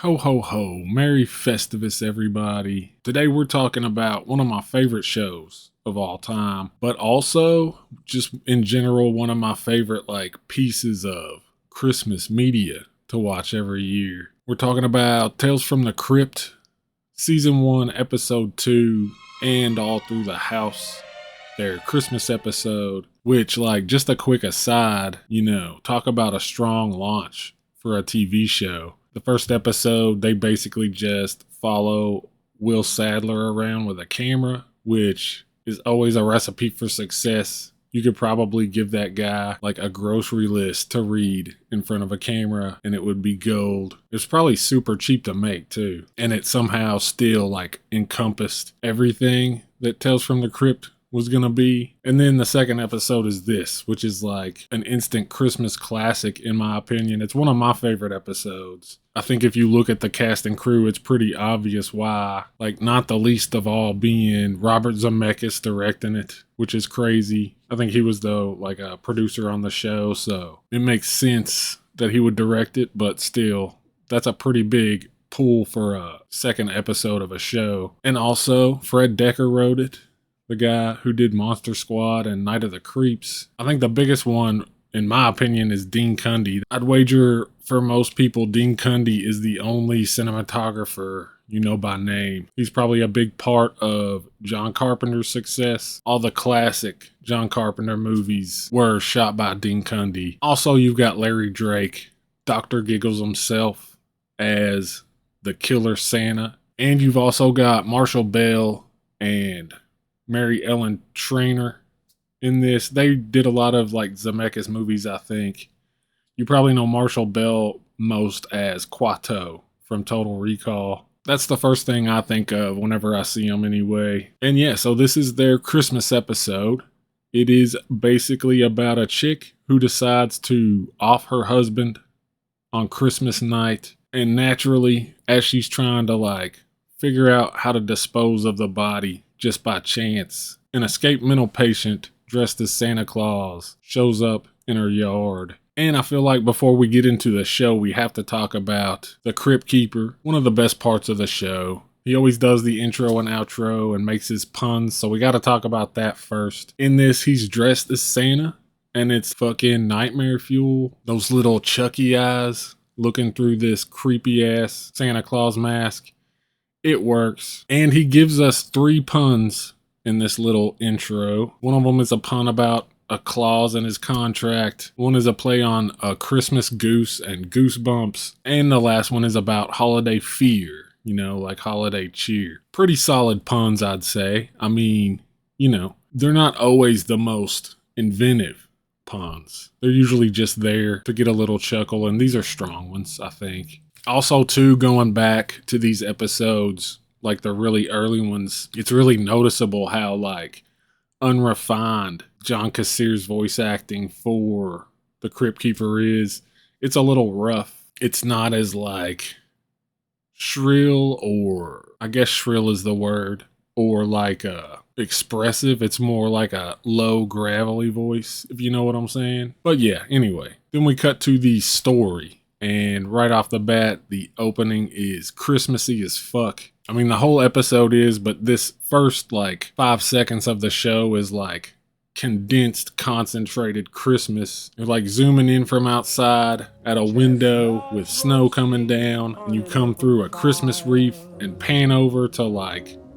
Ho ho ho, Merry Festivus everybody. Today we're talking about one of my favorite shows of all time, but also just in general one of my favorite pieces of Christmas media to watch every year. We're talking about Tales from the Crypt, Season 1, Episode 2, and All Through the House, their Christmas episode, which just a quick aside, talk about a strong launch for a TV show. The first episode, they basically just follow Will Sadler around with a camera, which is always a recipe for success. You could probably give that guy a grocery list to read in front of a camera and it would be gold. It's probably super cheap to make too. And it somehow still encompassed everything that Tales from the Crypt was gonna be. And then the second episode is this, which is an instant Christmas classic in my opinion. It's one of my favorite episodes. I think if you look at the cast and crew, it's pretty obvious why. Not the least of all being Robert Zemeckis directing it, which is crazy. I think he was a producer on the show, so it makes sense that he would direct it, but still, that's a pretty big pull for a second episode of a show. And also, Fred Decker wrote it. The guy who did Monster Squad and Night of the Creeps. I think the biggest one, in my opinion, is Dean Cundey. I'd wager for most people, Dean Cundey is the only cinematographer you know by name. He's probably a big part of John Carpenter's success. All the classic John Carpenter movies were shot by Dean Cundey. Also, you've got Larry Drake, Dr. Giggles himself, as the killer Santa. And you've also got Marshall Bell and Mary Ellen Trainor in this. They did a lot of Zemeckis movies, I think. You probably know Marshall Bell most as Quato from Total Recall. That's the first thing I think of whenever I see them anyway. And yeah, so this is their Christmas episode. It is basically about a chick who decides to off her husband on Christmas night. And naturally, as she's trying to figure out how to dispose of the body, just by chance, an escaped mental patient dressed as Santa Claus shows up in her yard. And I feel like before we get into the show, we have to talk about the Crypt Keeper, one of the best parts of the show. He always does the intro and outro and makes his puns, so we got to talk about that first. In this, he's dressed as Santa, and it's fucking nightmare fuel. Those little Chucky eyes looking through this creepy-ass Santa Claus mask. It works. And he gives us 3 puns in this little intro. One of them is a pun about a clause in his contract. One is a play on a Christmas goose and goosebumps. And the last one is about holiday fear, holiday cheer. Pretty solid puns, I'd say. I mean, they're not always the most inventive puns. They're usually just there to get a little chuckle, and these are strong ones, I think. Also, too, going back to these episodes, the really early ones, it's really noticeable how, unrefined John Kassir's voice acting for the Crypt Keeper is. It's a little rough. It's not as, shrill, or I guess shrill is the word, or, expressive. It's more like a low, gravelly voice, if you know what I'm saying. But yeah, anyway. Then we cut to the story. And right off the bat, the opening is Christmassy as fuck. I mean, the whole episode is, but this first 5 seconds of the show is condensed, concentrated Christmas. You're zooming in from outside at a window with snow coming down, and you come through a Christmas wreath and pan over to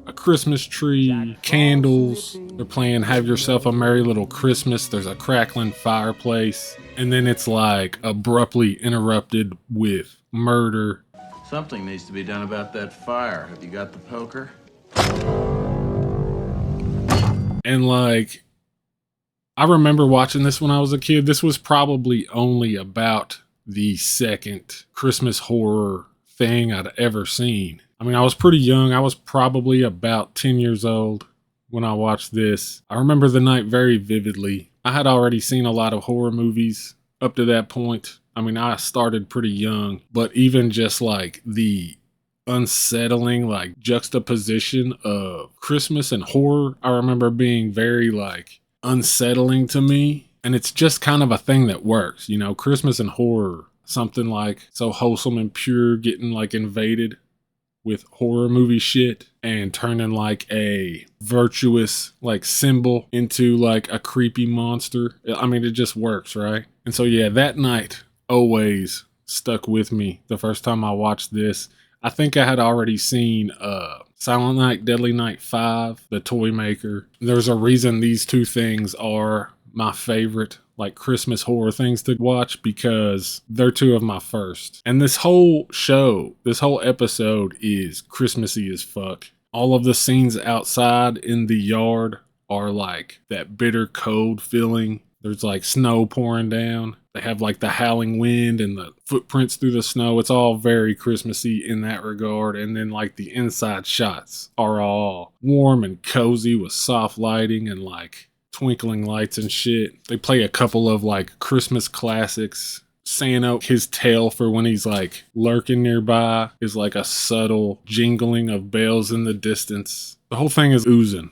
a Christmas tree, candles. They're playing Have Yourself a Merry Little Christmas. There's a crackling fireplace. And then it's abruptly interrupted with murder. Something needs to be done about that fire. Have you got the poker? And I remember watching this when I was a kid. This was probably only about the second Christmas horror thing I'd ever seen. I mean, I was pretty young. I was probably about 10 years old when I watched this. I remember the night very vividly. I had already seen a lot of horror movies up to that point. I mean, I started pretty young, but even just the unsettling juxtaposition of Christmas and horror, I remember being very unsettling to me. And it's just kind of a thing that works. Christmas and horror something like so wholesome and pure getting like invaded with horror movie shit and turning like a virtuous like symbol into like a creepy monster. I mean, it just works, right? And so yeah, that night always stuck with me. The first time I watched this, I think I had already seen Silent Night, Deadly Night 5, The Toy Maker. There's a reason these two things are my favorite like Christmas horror things to watch, because they're two of my first. And this whole show, this whole episode is Christmassy as fuck. All of the scenes outside in the yard are like that bitter cold feeling. There's like snow pouring down. They have like the howling wind and the footprints through the snow. It's all very Christmassy in that regard. And then like the inside shots are all warm and cozy with soft lighting and like twinkling lights and shit. They play a couple of like Christmas classics. Santa, his tail for when he's like lurking nearby is like a subtle jingling of bells in the distance. The whole thing is oozing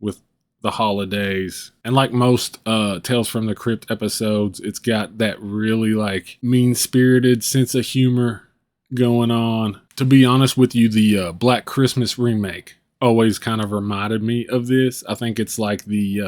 with the holidays. And like most Tales from the Crypt episodes, it's got that really like mean-spirited sense of humor going on. To be honest with you, the Black Christmas remake always kind of reminded me of this. I think it's like the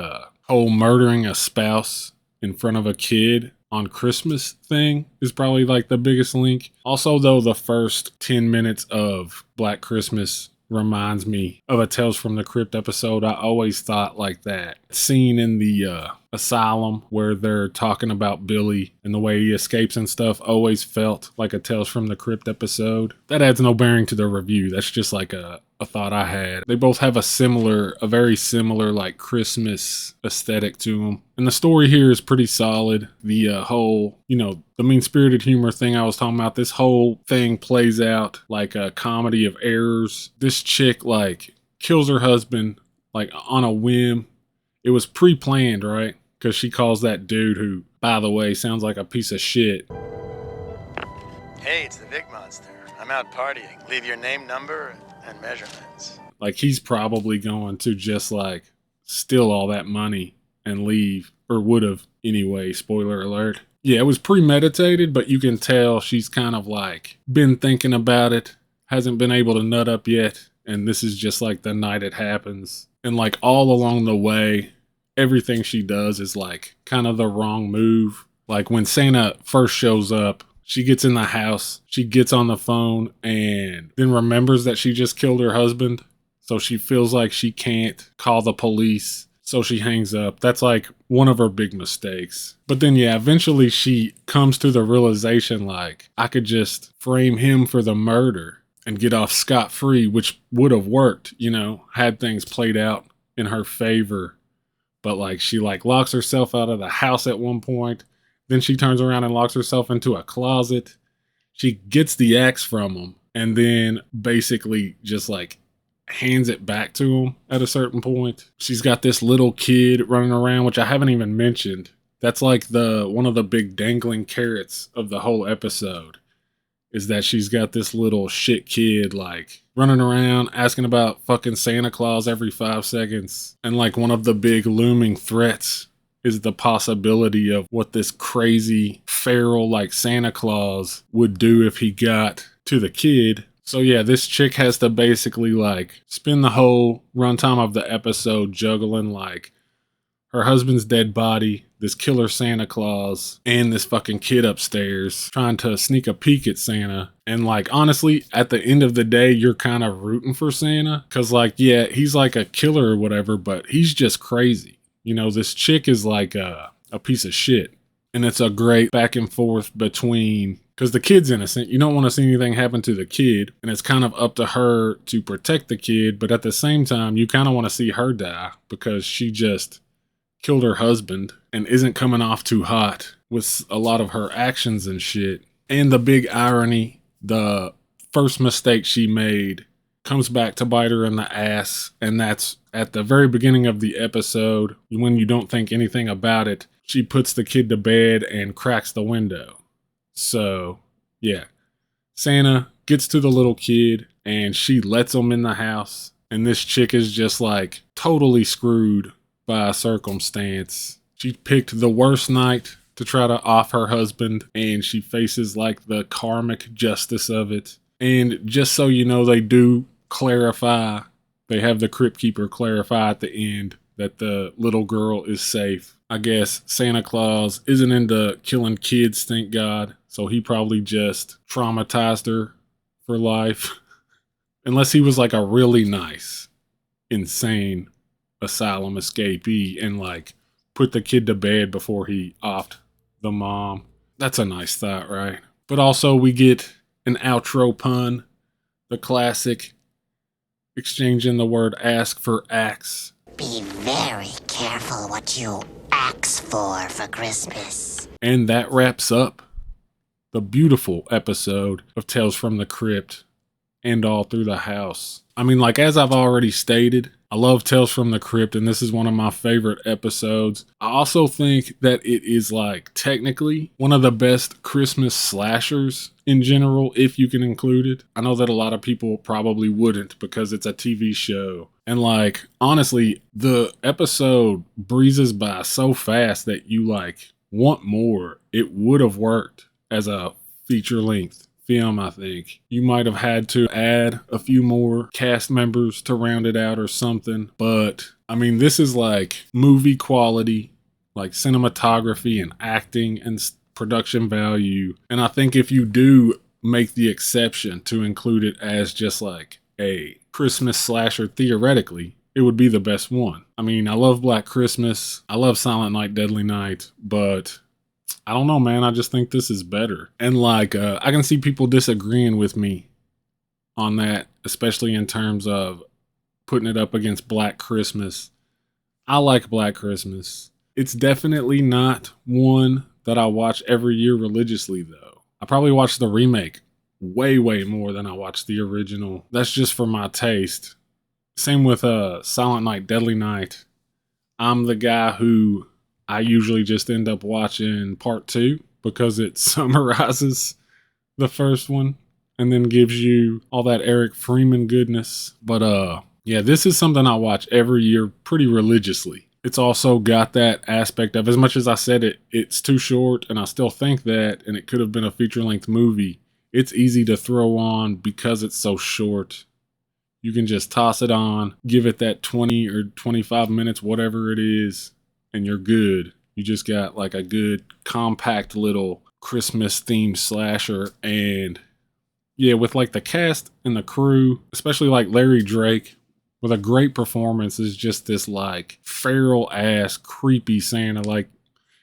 whole murdering a spouse in front of a kid on Christmas thing is probably like the biggest link. Also, though, the first 10 minutes of Black Christmas reminds me of a Tales from the Crypt episode. I always thought like that scene in the asylum where they're talking about Billy and the way he escapes and stuff always felt like a Tales from the Crypt episode. That adds no bearing to the review. That's just like a thought I had. They both have a very similar like Christmas aesthetic to them. And the story here is pretty solid. The whole, the mean-spirited humor thing I was talking about, this whole thing plays out like a comedy of errors. This chick like kills her husband like on a whim. It was pre-planned, right? Because she calls that dude, who, by the way, sounds like a piece of shit. Hey, it's the Big Monster. I'm out partying. Leave your name, number, and measurements. Like, he's probably going to just like steal all that money and leave, or would have anyway, spoiler alert. Yeah, it was premeditated, but you can tell she's kind of like been thinking about it, hasn't been able to nut up yet, and this is just like the night it happens. And like all along the way, everything she does is like kind of the wrong move. Like when Santa first shows up, she gets in the house, she gets on the phone, and then remembers that she just killed her husband. So she feels like she can't call the police, so she hangs up. That's like one of her big mistakes. But then yeah, eventually she comes to the realization like, I could just frame him for the murder and get off scot-free, which would have worked, had things played out in her favor. But like she like locks herself out of the house at one point. Then she turns around and locks herself into a closet. She gets the axe from him and then basically just like hands it back to him at a certain point. She's got this little kid running around, which I haven't even mentioned. That's like one of the big dangling carrots of the whole episode, is that she's got this little shit kid like running around asking about fucking Santa Claus every 5 seconds. And like one of the big looming threats is the possibility of what this crazy feral like Santa Claus would do if he got to the kid. So yeah, this chick has to basically like spend the whole runtime of the episode juggling like her husband's dead body, this killer Santa Claus, and this fucking kid upstairs trying to sneak a peek at Santa. And like, honestly, at the end of the day, you're kind of rooting for Santa. Cause like, yeah, he's like a killer or whatever, but he's just crazy. This chick is like a piece of shit. And it's a great back and forth between, because the kid's innocent. You don't want to see anything happen to the kid. And it's kind of up to her to protect the kid. But at the same time, you kind of want to see her die because she just killed her husband and isn't coming off too hot with a lot of her actions and shit. And the big irony, the first mistake she made comes back to bite her in the ass. And that's at the very beginning of the episode, when you don't think anything about it. She puts the kid to bed and cracks the window. So, yeah. Santa gets to the little kid and she lets him in the house. And this chick is just like totally screwed by a circumstance. She picked the worst night to to try to off her husband, and she faces like the karmic justice of it. And just so you know, they do clarify, they have the Crypt Keeper clarify at the end that the little girl is safe. I guess Santa Claus isn't into killing kids, thank God, so he probably just traumatized her for life. Unless he was like a really nice, insane asylum escapee and like put the kid to bed before he offed the mom. That's a nice thought, right? But also we get an outro pun, the classic exchanging the word ask for axe. Be very careful what you ask for Christmas. And that wraps up the beautiful episode of Tales from the Crypt and All Through the House. I mean, like, as I've already stated, I love Tales from the Crypt, and this is one of my favorite episodes. I also think that it is, like, technically one of the best Christmas slashers in general, if you can include it. I know that a lot of people probably wouldn't because it's a TV show. And, like, honestly, the episode breezes by so fast that you, like, want more. It would have worked as a feature-length film, I think. You might have had to add a few more cast members to round it out or something. But, I mean, this is like movie quality, like cinematography and acting and production value. And I think if you do make the exception to include it as just like a Christmas slasher, theoretically, it would be the best one. I mean, I love Black Christmas. I love Silent Night, Deadly Night, but I don't know, man. I just think this is better. And like, I can see people disagreeing with me on that, especially in terms of putting it up against Black Christmas. I like Black Christmas. It's definitely not one that I watch every year religiously, though. I probably watch the remake way, way more than I watch the original. That's just for my taste. Same with Silent Night, Deadly Night. I'm the guy who I usually just end up watching part 2 because it summarizes the first one and then gives you all that Eric Freeman goodness. But yeah, this is something I watch every year pretty religiously. It's also got that aspect of, as much as I said it's too short, and I still think that, and it could have been a feature-length movie, it's easy to throw on because it's so short. You can just toss it on, give it that 20 or 25 minutes, whatever it is, and you're good. You just got like a good compact little Christmas themed slasher. And yeah, with like the cast and the crew, especially like Larry Drake with a great performance, is just this like feral ass creepy Santa. Like,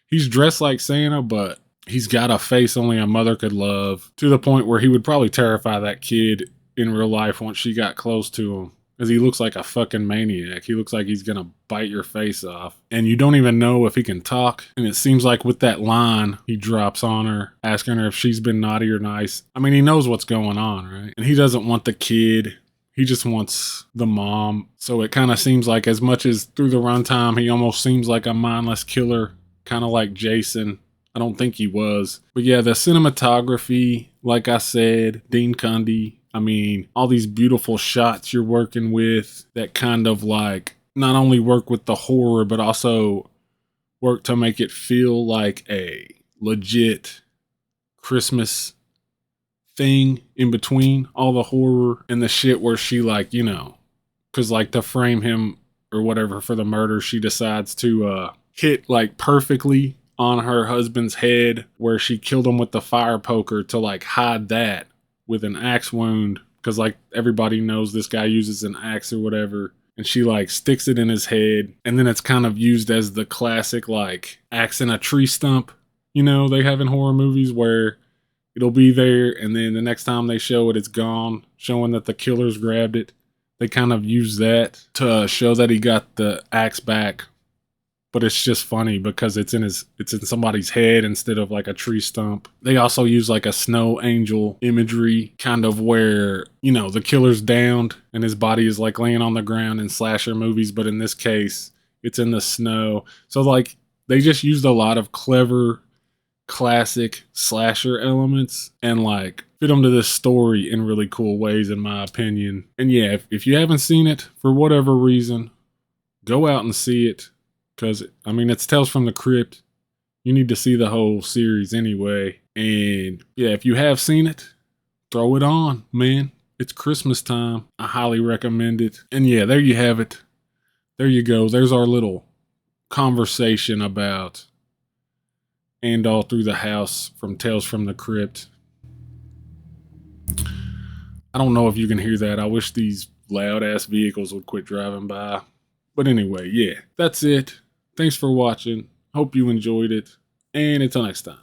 he's dressed like Santa, but he's got a face only a mother could love, to the point where he would probably terrify that kid in real life once she got close to him. Because he looks like a fucking maniac. He looks like he's gonna bite your face off. And you don't even know if he can talk. And it seems like with that line he drops on her, asking her if she's been naughty or nice. I mean, he knows what's going on, right? And he doesn't want the kid. He just wants the mom. So it kind of seems like, as much as through the runtime he almost seems like a mindless killer, kind of like Jason. I don't think he was. But yeah, the cinematography, like I said, Dean Cundy. I mean, all these beautiful shots you're working with that kind of like not only work with the horror, but also work to make it feel like a legit Christmas thing in between all the horror and the shit where she, like, you know, because like to frame him or whatever for the murder, she decides to hit like perfectly on her husband's head where she killed him with the fire poker to like hide that with an axe wound, because like everybody knows this guy uses an axe or whatever, and she like sticks it in his head, and then it's kind of used as the classic like axe in a tree stump, you know, they have in horror movies, where it'll be there and then the next time they show it, it's gone, showing that the killers grabbed it. They kind of use that to show that he got the axe back. But it's just funny because it's in somebody's head instead of like a tree stump. They also use like a snow angel imagery, kind of where, you know, the killer's downed and his body is like laying on the ground in slasher movies, but in this case, it's in the snow. So like they just used a lot of clever, classic slasher elements and like fit them to this story in really cool ways, in my opinion. And yeah, if you haven't seen it for whatever reason, go out and see it. Because, I mean, it's Tales from the Crypt. You need to see the whole series anyway. And yeah, if you have seen it, throw it on, man. It's Christmas time. I highly recommend it. And yeah, there you have it. There you go. There's our little conversation about And All Through the House from Tales from the Crypt. I don't know if you can hear that. I wish these loud ass vehicles would quit driving by. But anyway, yeah, that's it. Thanks for watching. Hope you enjoyed it. And until next time.